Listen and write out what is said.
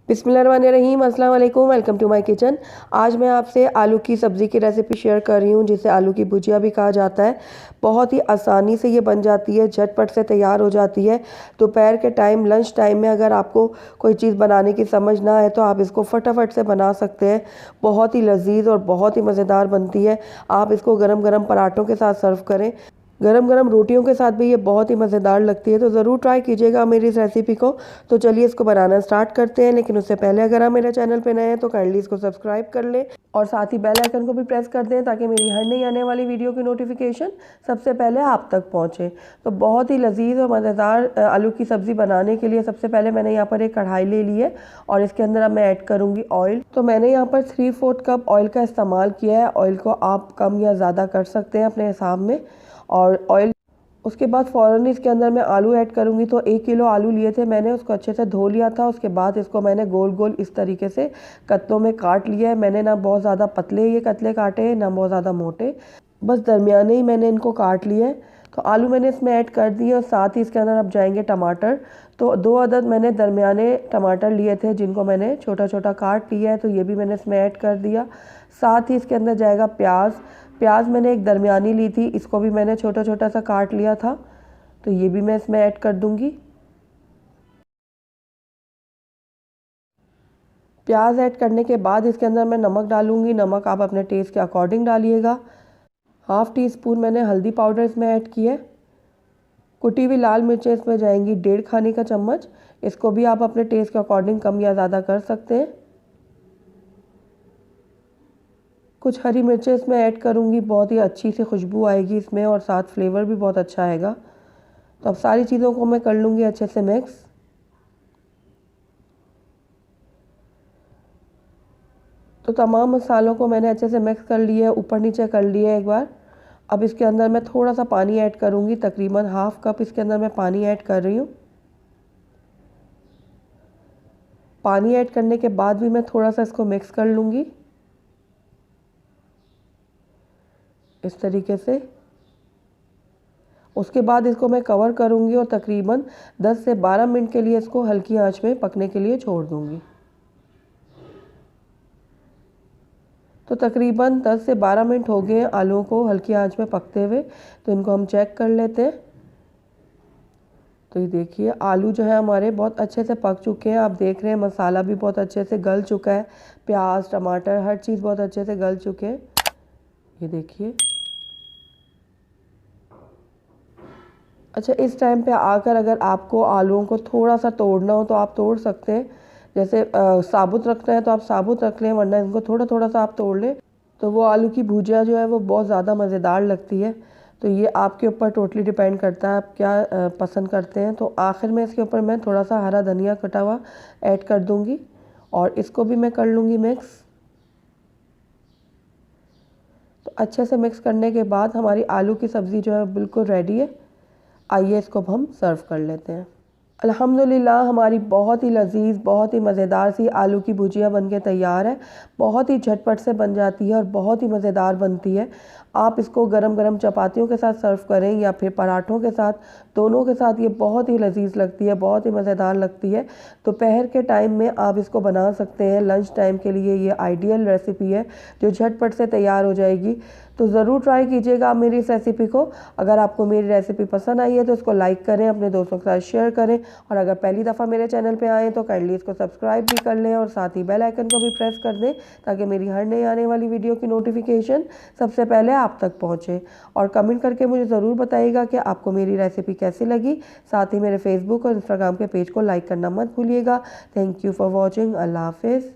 बिस्मिल्लाहिर्रहमानिर्रहीम, अस्सलाम वालेकुम। Welcome to my kitchen. आज मैं आपसे आलू की सब्ज़ी की रेसिपी शेयर कर रही हूँ, जिसे आलू की भुजिया भी कहा जाता है। बहुत ही आसानी से ये बन जाती है, झटपट से तैयार हो जाती है। दोपहर के टाइम, लंच टाइम में अगर आपको कोई चीज़ बनाने की समझ ना आए तो आप इसको फटाफट से बना सकते हैं। बहुत ही लजीज और बहुत ही मज़ेदार बनती है। आप इसको गरम गरम पराठों के साथ सर्व करें, गरम गरम रोटियों के साथ भी ये बहुत ही मज़ेदार लगती है। तो ज़रूर ट्राई कीजिएगा मेरी इस रेसिपी को। तो चलिए इसको बनाना स्टार्ट करते हैं, लेकिन उससे पहले अगर आप मेरे चैनल पे नए हैं तो काइंडली इसको सब्सक्राइब कर लें और साथ ही बेल आइकन को भी प्रेस कर दें, ताकि मेरी हर नई आने वाली वीडियो की नोटिफिकेशन सबसे पहले आप तक पहुँचे। तो बहुत ही लजीज और मज़ेदार आलू की सब्ज़ी बनाने के लिए सबसे पहले मैंने यहाँ पर एक कढ़ाई ले ली है और इसके अंदर अब मैं ऐड करूँगी ऑयल। तो मैंने यहाँ पर 3/4 कप ऑयल का इस्तेमाल किया है। ऑयल को आप कम या ज़्यादा कर सकते हैं अपने हिसाब में। और ऑयल उसके बाद फ़ौरन इसके अंदर मैं आलू ऐड करूँगी। तो 1 किलो आलू लिए थे मैंने, उसको अच्छे से धो लिया था। उसके बाद इसको मैंने गोल गोल इस तरीके से कत्तों में काट लिया है। मैंने ना बहुत ज़्यादा पतले ये कतले काटे हैं, ना बहुत ज़्यादा मोटे, बस दरमियाने ही मैंने इनको काट लिया है। तो आलू मैंने इसमें ऐड कर दिए और साथ ही इसके अंदर अब जाएंगे टमाटर। तो 2 अदद मैंने दरमियाने टमाटर लिए थे, जिनको मैंने छोटा छोटा काट लिया है, तो ये भी मैंने इसमें ऐड कर दिया। साथ ही इसके अंदर जाएगा प्याज। प्याज मैंने एक दरमियानी ली थी, इसको भी मैंने छोटा छोटा सा काट लिया था, तो ये भी मैं इसमें ऐड कर दूंगी। प्याज ऐड करने के बाद इसके अंदर मैं नमक डालूंगी। नमक आप अपने टेस्ट के अकॉर्डिंग डालिएगा। 1/2 टीस्पून मैंने हल्दी पाउडर इसमें ऐड किया है। कुटी हुई लाल मिर्चें इसमें जाएंगी 1.5 खाने का चम्मच। इसको भी आप अपने टेस्ट के अकॉर्डिंग कम या ज़्यादा कर सकते हैं। कुछ हरी मिर्चें इसमें ऐड करूँगी, बहुत ही अच्छी सी खुशबू आएगी इसमें और साथ फ्लेवर भी बहुत अच्छा आएगा। तो अब सारी चीज़ों को मैं कर लूँगी अच्छे से मिक्स। तो तमाम मसालों को मैंने अच्छे से मिक्स कर लिया है, ऊपर नीचे कर लिया है एक बार। अब इसके अंदर मैं थोड़ा सा पानी ऐड करूँगी, तकरीबन 1/2 कप इसके अंदर मैं पानी ऐड कर रही हूँ। पानी ऐड करने के बाद भी मैं थोड़ा सा इसको मिक्स कर लूँगी इस तरीके से। उसके बाद इसको मैं कवर करूँगी और तकरीबन 10 से 12 मिनट के लिए इसको हल्की आंच में पकने के लिए छोड़ दूँगी। तो तकरीबन 10 से 12 मिनट हो गए आलूओं को हल्की आंच में पकते हुए। तो इनको हम चेक कर लेते हैं। तो ये देखिए आलू जो है हमारे बहुत अच्छे से पक चुके हैं। आप देख रहे हैं मसाला भी बहुत अच्छे से गल चुका है, प्याज टमाटर हर चीज़ बहुत अच्छे से गल चुके हैं। ये देखिए। अच्छा, इस टाइम पे आकर अगर आपको आलूओं को थोड़ा सा तोड़ना हो तो आप तोड़ सकते हैं। जैसे साबुत रखना है तो आप साबुत रख लें, वरना इनको थोड़ा थोड़ा सा आप तोड़ लें। तो वो आलू की भुजिया जो है वो बहुत ज़्यादा मज़ेदार लगती है। तो ये आपके ऊपर टोटली डिपेंड करता है आप क्या पसंद करते हैं। तो आखिर में इसके ऊपर मैं थोड़ा सा हरा धनिया कटा हुआ ऐड कर दूँगी और इसको भी मैं कर लूँगी मिक्स। तो अच्छे से मिक्स करने के बाद हमारी आलू की सब्ज़ी जो है बिल्कुल रेडी है। आइए इसको अब हम सर्व कर लेते हैं। अल्हम्दुलिल्लाह हमारी बहुत ही लजीज, बहुत ही मज़ेदार सी आलू की भुजिया बनके तैयार है। बहुत ही झटपट से बन जाती है और बहुत ही मज़ेदार बनती है। आप इसको गरम गरम चपातियों के साथ सर्व करें या फिर पराठों के साथ, दोनों के साथ ये बहुत ही लजीज लगती है, बहुत ही मज़ेदार लगती है। दोपहर के टाइम में आप इसको बना सकते हैं। लंच टाइम के लिए ये आइडियल रेसिपी है जो झटपट से तैयार हो जाएगी। तो ज़रूर ट्राई कीजिएगा आप मेरी इस रेसिपी को। अगर आपको मेरी रेसिपी पसंद आई है तो इसको लाइक करें, अपने दोस्तों के साथ शेयर करें और अगर पहली दफ़ा मेरे चैनल पे आएँ तो काइंडली इसको सब्सक्राइब भी कर लें और साथ ही बेल आइकन को भी प्रेस कर दें, ताकि मेरी हर नई आने वाली वीडियो की नोटिफिकेशन सबसे पहले आप तक पहुँचे। और कमेंट करके मुझे ज़रूर बताइएगा कि आपको मेरी रेसिपी कैसी लगी। साथ ही मेरे फेसबुक और इंस्टाग्राम के पेज को लाइक करना मत भूलिएगा। Thank you for watching. अल्लाह हाफिज़।